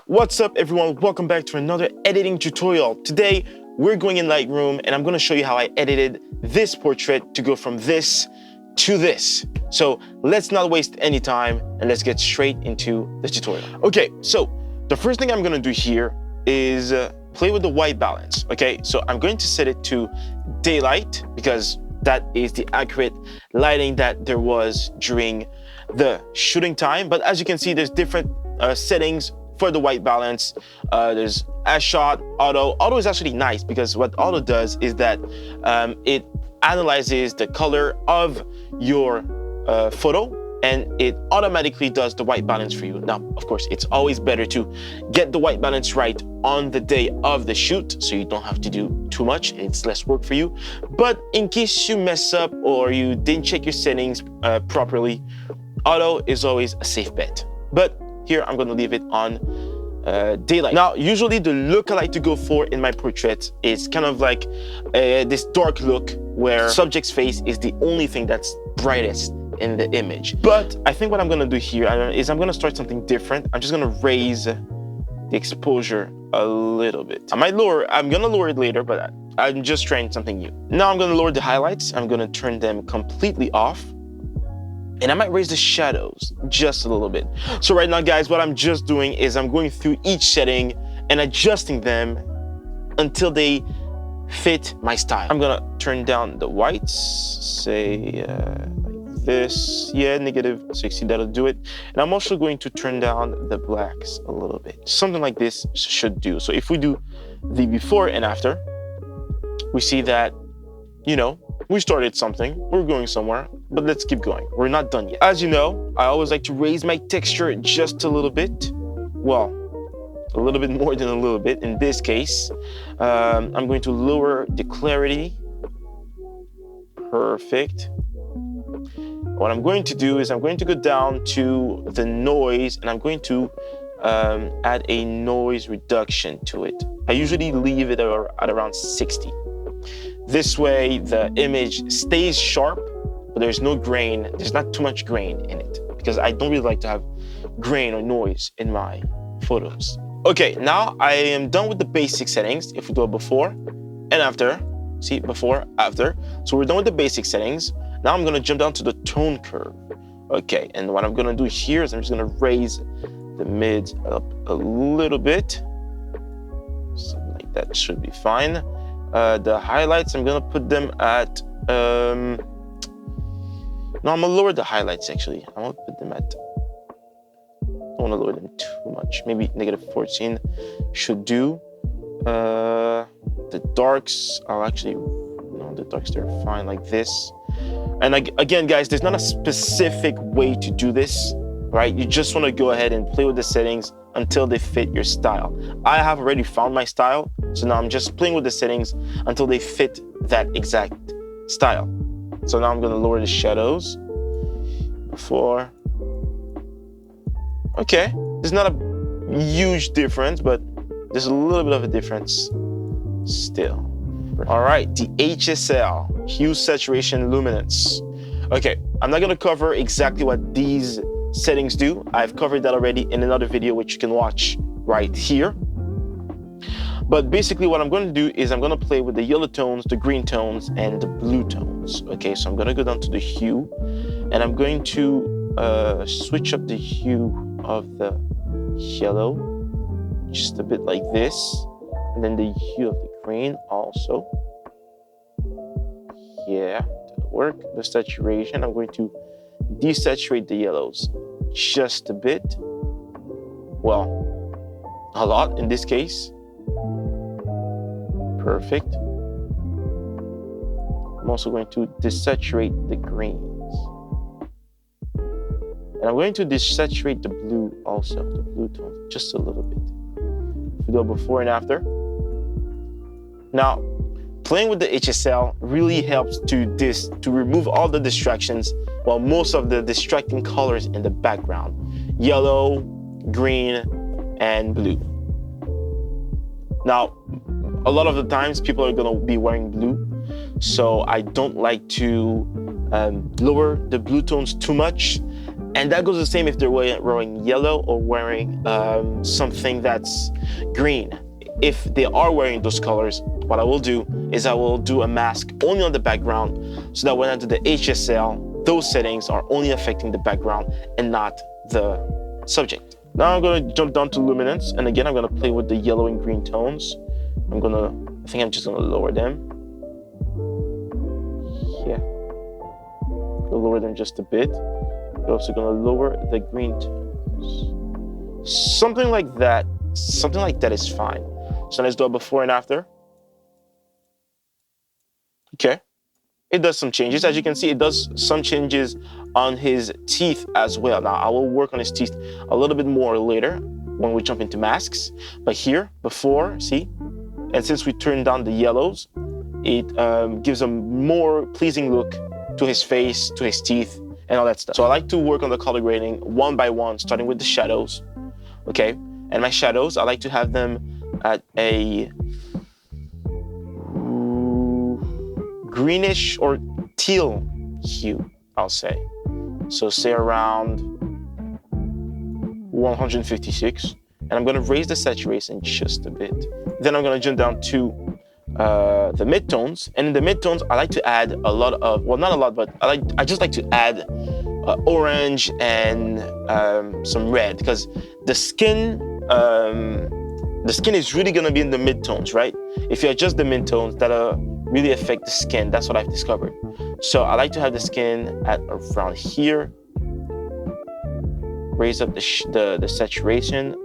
What's up everyone, welcome back to another editing tutorial. Today we're going in Lightroom and I'm going to show you how I edited this portrait to go from this to this. So let's not waste any time and let's get straight into the tutorial. Okay, so the first thing I'm going to do here is play with the white balance. Okay, so I'm going to set it to daylight because that is the accurate lighting that there was during the shooting time. But as you can see, there's different settings for the white balance. There's shot, auto. Auto is actually nice because what auto does is that it analyzes the color of your photo and it automatically does the white balance for you. Now, of course, it's always better to get the white balance right on the day of the shoot so you don't have to do too much. It's less work for you. But in case you mess up or you didn't check your settings properly, auto is always a safe bet. But here I'm going to leave it on daylight. Now, usually the look I like to go for in my portrait is kind of like this dark look where subject's face is the only thing that's brightest in the image. But I think what I'm going to do here is I'm going to start something different. I'm just going to raise the exposure a little bit. I'm going to lower it later, but I'm just trying something new. Now I'm going to lower the highlights. I'm going to turn them completely off. And I might raise the shadows just a little bit. So right now, guys, what I'm just doing is I'm going through each setting and adjusting them until they fit my style. I'm gonna turn down the whites, say like this. Yeah, -60, that'll do it. And I'm also going to turn down the blacks a little bit. Something like this should do. So if we do the before and after, we see that, you know, we started something, we're going somewhere, but let's keep going. We're not done yet. As you know, I always like to raise my texture just a little bit. Well, a little bit more than a little bit. In this case, I'm going to lower the clarity. Perfect. What I'm going to do is I'm going to go down to the noise and I'm going to add a noise reduction to it. I usually leave it at around 60. This way, the image stays sharp, but there's no grain. There's not too much grain in it because I don't really like to have grain or noise in my photos. Okay, now I am done with the basic settings. If we do it before and after, see, before, after. So we're done with the basic settings. Now I'm gonna jump down to the tone curve. Okay, and what I'm gonna do here is I'm just gonna raise the mids up a little bit. Something like that should be fine. The highlights, I'm gonna put them at, no, I'm gonna lower the highlights actually. I won't put them at, I don't wanna lower them too much. Maybe -14 should do. The darks, I'll actually, no, the darks, they're fine like this. And again, guys, there's not a specific way to do this, right? You just wanna go ahead and play with the settings until they fit your style. I have already found my style, so now I'm just playing with the settings until they fit that exact style. So now I'm gonna lower the shadows. Before. Okay, there's not a huge difference, but there's a little bit of a difference still. All right, the HSL, Hue, Saturation, Luminance. Okay, I'm not gonna cover exactly what these settings do. I've covered that already in another video, which you can watch right here. But basically what I'm going to do is I'm going to play with the yellow tones, the green tones, and the blue tones. Okay, so I'm going to go down to the hue, and I'm going to switch up the hue of the yellow, just a bit like this, and then the hue of the green also. Yeah, that'll work. The saturation, I'm going to desaturate the yellows just a bit. Well, a lot in this case. Perfect. I'm also going to desaturate the greens. And I'm going to desaturate the blue also, the blue tone, just a little bit. If we go before and after. Now, playing with the HSL really helps to remove all the distractions, well, most of the distracting colors in the background. Yellow, green, and blue. Now, a lot of the times people are gonna be wearing blue, so I don't like to lower the blue tones too much And that goes the same if they're wearing yellow or wearing something that's green. If they are wearing those colors, what I will do is I will do a mask only on the background so that when I do the HSL, those settings are only affecting the background and not the subject. Now I'm gonna jump down to Luminance, and again, I'm gonna play with the yellow and green tones. I think I'm just gonna lower them. Yeah, I'll lower them just a bit. I'm also gonna lower the green tones. Something like that is fine. So let's do a before and after. Okay, it does some changes. As you can see, it does some changes on his teeth as well. Now, I will work on his teeth a little bit more later when we jump into masks. But here, before, see? And since we turned down the yellows, it gives a more pleasing look to his face, to his teeth, and all that stuff. So I like to work on the color grading one by one, starting with the shadows, okay? And my shadows, I like to have them at a greenish or teal hue, I'll say. So say around 156. And I'm gonna raise the saturation just a bit. Then I'm gonna jump down to the midtones. And in the midtones, I like to add a lot of, well, not a lot, but I just like to add orange and some red, because the skin is really gonna be in the midtones, right? If you adjust the midtones, that'll really affect the skin. That's what I've discovered. So I like to have the skin at around here. Raise up the saturation.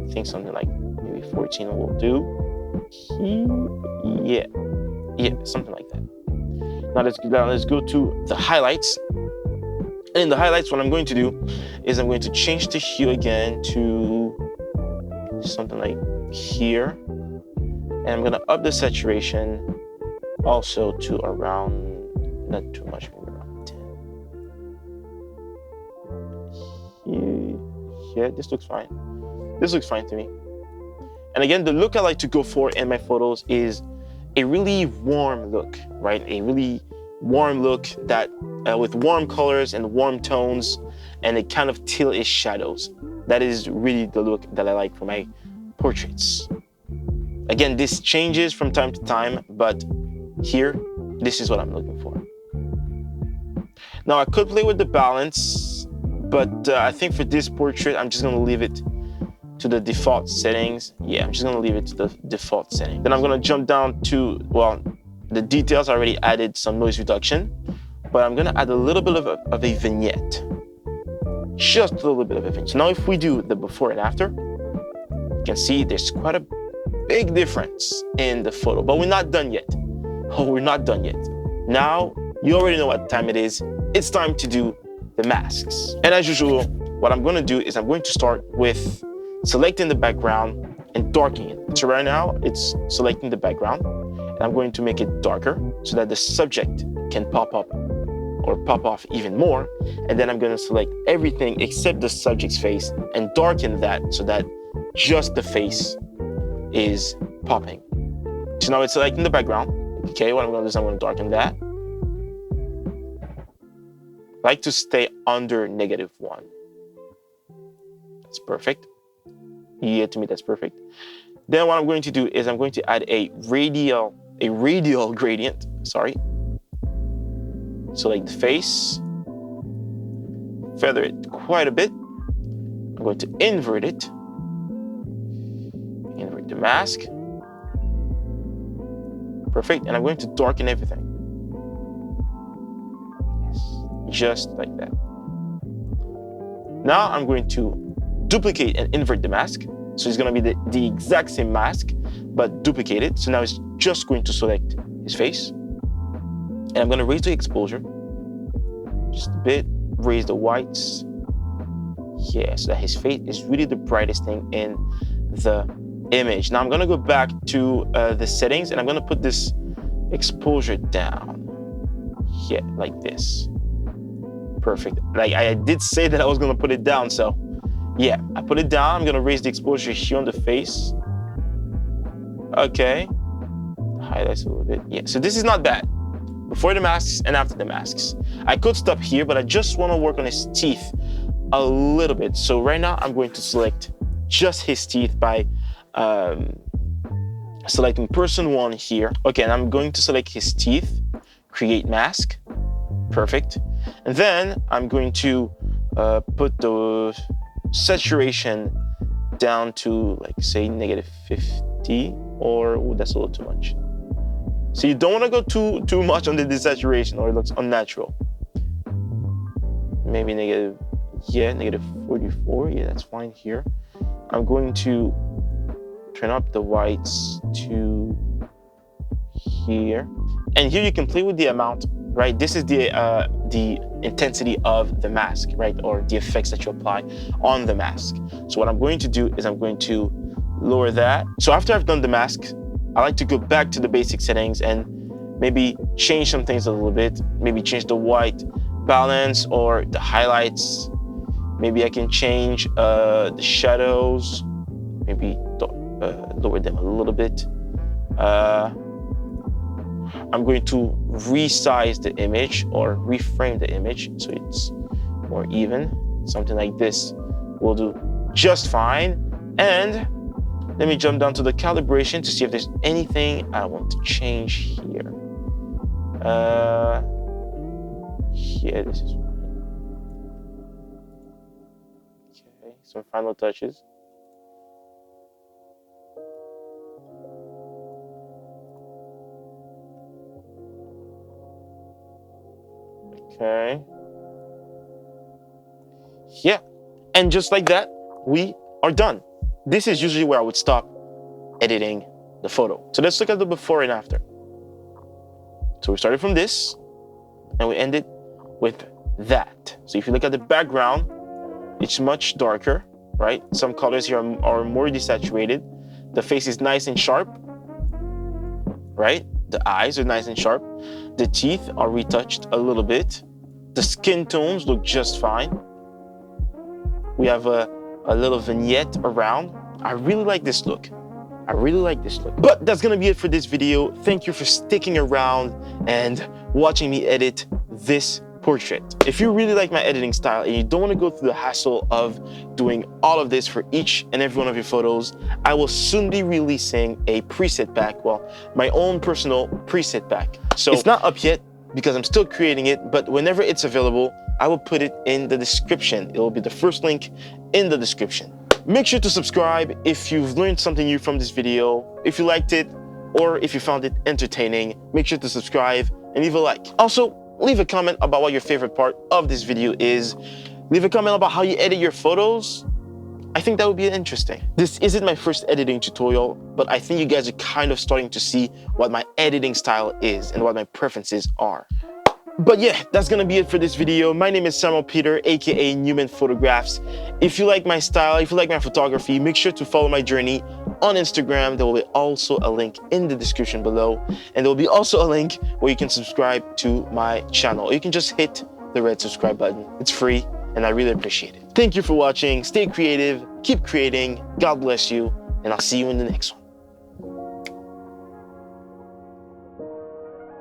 I think something like maybe 14 will do. Yeah, something like that. Now let's go to the highlights. And in the highlights, what I'm going to do is I'm going to change the hue again to something like here. And I'm gonna up the saturation also to around, not too much, maybe around 10. Yeah, this looks fine. This looks fine to me. And again, the look I like to go for in my photos is a really warm look, right? A really warm look that with warm colors and warm tones and a kind of tealish shadows. That is really the look that I like for my portraits. Again, this changes from time to time, but here, this is what I'm looking for. Now, I could play with the balance, but I think for this portrait, I'm just gonna leave it to the default settings. Yeah, I'm just gonna leave it to the default setting. Then I'm gonna jump down to, well, the details. I already added some noise reduction, but I'm gonna add a little bit of a vignette. Just a little bit of a vignette. So now if we do the before and after, you can see there's quite a big difference in the photo, but we're not done yet. Oh, we're not done yet. Now, you already know what time it is. It's time to do the masks. And as usual, what I'm gonna do is I'm going to start with selecting the background and darkening it. So right now, it's selecting the background, and I'm going to make it darker so that the subject can pop up or pop off even more. And then I'm gonna select everything except the subject's face and darken that so that just the face is popping. So now it's selecting the background. Okay, what I'm gonna do is I'm gonna darken that. I like to stay under -1. That's perfect. Yeah, to me that's perfect. Then what I'm going to do is I'm going to add a radial gradient, sorry. Select the face, feather it quite a bit. I'm going to invert it. Invert the mask. Perfect, and I'm going to darken everything. Yes, just like that. Now I'm going to duplicate and invert the mask. So it's gonna be the exact same mask, but duplicate it. So now it's just going to select his face. And I'm gonna raise the exposure just a bit, raise the whites. Yeah, so that his face is really the brightest thing in the image. Now I'm gonna go back to the settings and I'm gonna put this exposure down. Yeah, like this. Perfect. Like I did say that I was gonna put it down, so yeah, I put it down. I'm gonna raise the exposure here on the face. Okay. Highlights a little bit. Yeah, so this is not bad. before the masks and after the masks. I could stop here, but I just want to work on his teeth a little bit. So right now I'm going to select just his teeth by selecting person 1 here. Okay, and I'm going to select his teeth, create mask, perfect. And then I'm going to put the saturation down to, like, say -50, or ooh, that's a little too much. So you don't want to go too much on the desaturation or it looks unnatural. Maybe -44, yeah, that's fine here. I'm going to turn up the whites to here. And here you can play with the amount, right? This is the intensity of the mask, right? Or the effects that you apply on the mask. So what I'm going to do is I'm going to lower that. So after I've done the mask, I like to go back to the basic settings and maybe change some things a little bit. Maybe change the white balance or the highlights. Maybe I can change the shadows. Maybe lower them a little bit. I'm going to resize the image or reframe the image so it's more even. Something like this will do just fine. And let me jump down to the calibration to see if there's anything I want to change here. Yeah, this is fine. Okay, some final touches. Okay. Yeah, and just like that, we are done. This is usually where I would stop editing the photo. So let's look at the before and after. So we started from this and we ended with that. So if you look at the background, it's much darker, right? Some colors here are more desaturated. The face is nice and sharp, right? The eyes are nice and sharp. The teeth are retouched a little bit. The skin tones look just fine. We have a little vignette around. I really like this look. I really like this look. But that's gonna be it for this video. Thank you for sticking around and watching me edit this portrait. If you really like my editing style and you don't want to go through the hassle of doing all of this for each and every one of your photos, I will soon be releasing a preset pack, well, my own personal preset pack. So it's not up yet because I'm still creating it, but whenever it's available, I will put it in the description. It will be the first link in the description. Make sure to subscribe if you've learned something new from this video. If you liked it or if you found it entertaining, make sure to subscribe and leave a like. Also, leave a comment about what your favorite part of this video is. Leave a comment about how you edit your photos. I think that would be interesting. This isn't my first editing tutorial, but I think you guys are kind of starting to see what my editing style is and what my preferences are. But yeah, that's gonna be it for this video. My name is Samuel Peter, aka Newman Photographs. If you like my style, if you like my photography, make sure to follow my journey on Instagram. There will be also a link in the description below. And there will be also a link where you can subscribe to my channel. Or you can just hit the red subscribe button. It's free and I really appreciate it. Thank you for watching. Stay creative, keep creating. God bless you, and I'll see you in the next one.